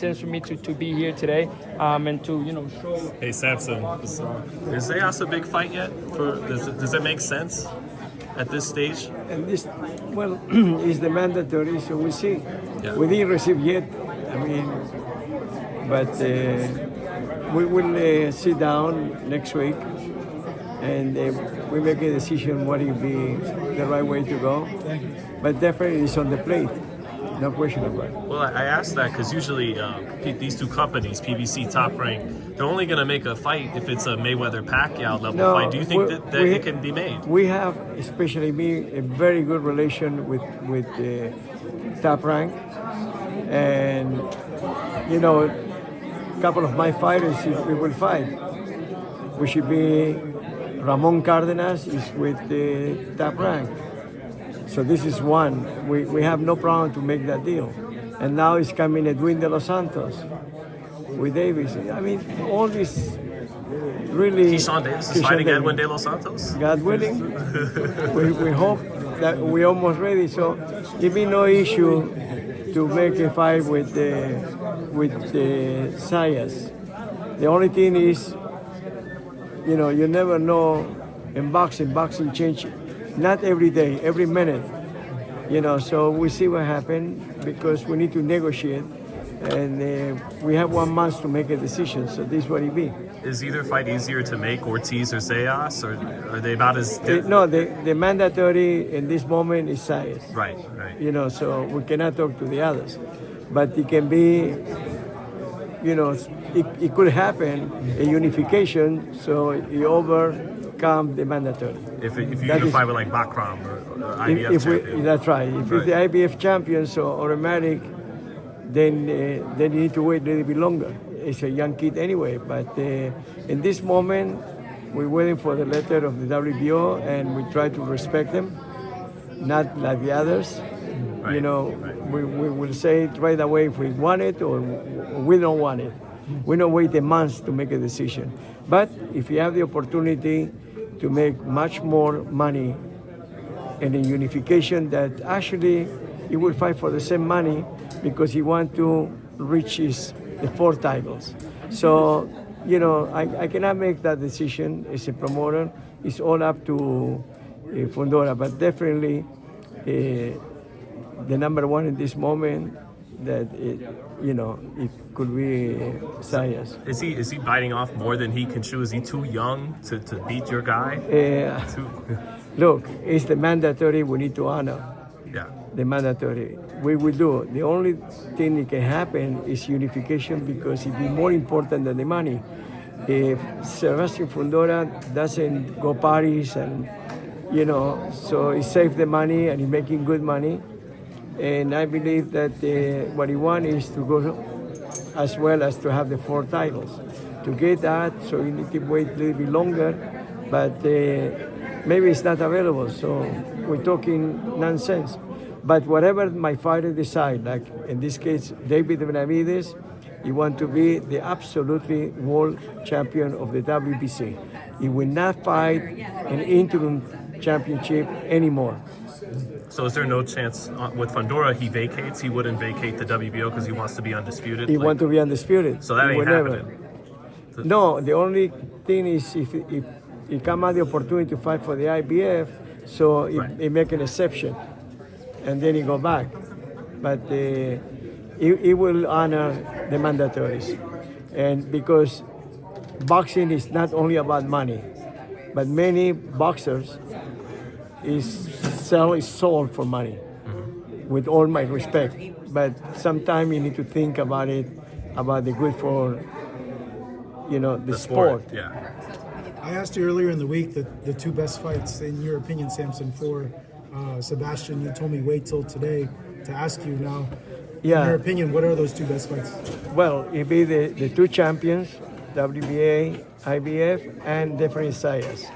sense for me to be here today and to show. Hey Sampson, is Zayas a big fight yet? Does it make sense at this stage? And this, well, is the mandatory, so we'll see. Yeah. We didn't receive yet. I mean, but we will sit down next week and we make a decision what will be the right way to go. But definitely it's on the plate. No question about it. Well, I asked that because usually these two companies, PBC, Top Rank, they're only going to make a fight if it's a Mayweather-Pacquiao level fight. Do you think that it can be made? We have, especially me, a very good relation with Top Rank. And, a couple of my fighters, we will fight. We should be, Ramon Cardenas is with Top Rank. So this is one. We have no problem to make that deal. And now it's coming Edwin de los Santos with Davis. I mean, all this really... Keyshawn Davis is fighting Edwin de los Santos? God willing. we hope that we're almost ready. So it be no issue to make a fight with Zayas. The only thing is, you never know in boxing changes. Not every day, every minute, so we see what happens because we need to negotiate and we have 1 month to make a decision, so this is what it be. Is either fight easier to make, Ortiz or Zayas, or are they about as... No, the mandatory in this moment is Zayas. Right. So we cannot talk to the others. But it can be, it could happen, a unification, so you overcome the mandatory. If you unify with like Bakram or IBF champion. That's right. If it's the IBF champion, so automatic, then you need to wait a little bit longer. It's a young kid anyway. But in this moment, we're waiting for the letter of the WBO, and we try to respect them, not like the others. Right. We will say it right away if we want it or we don't want it. We don't wait a month to make a decision. But if you have the opportunity to make much more money and a unification that actually he will fight for the same money because he wants to reach the 4 titles. So, I cannot make that decision as a promoter. It's all up to Fundora, but definitely the number one in this moment that it could be Zayas. Is he biting off more than he can chew? Is he too young to beat your guy? Look, it's the mandatory we need to honor. Yeah. The mandatory. We will do. The only thing that can happen is unification because it will be more important than the money. If Sebastian Fundora doesn't go parties and, so he saved the money and he's making good money. And I believe that what he wants is to go as well as to have the 4 titles. To get that, so you need to wait a little bit longer, but maybe it's not available, so we're talking nonsense. But whatever my fighter decide, like in this case, David Benavides, he wants to be the absolutely world champion of the WBC. He will not fight an interim championship anymore. So is there no chance with Fundora he vacates? He wouldn't vacate the WBO because he wants to be undisputed? He wants to be undisputed. So that ain't happening? No, the only thing is if he come out the opportunity to fight for the IBF, so he make an exception, and then he go back. But he will honor the mandatories. And because boxing is not only about money, but many boxers is sold for money, with all my respect. But sometimes you need to think about it, about the good for, the sport. Yeah. I asked you earlier in the week the 2 best fights, in your opinion, Sampson, for Sebastian. You told me wait till today to ask you now. Yeah. In your opinion, what are those 2 best fights? Well, it'd be the 2 champions, WBA, IBF, and definitely Zayas.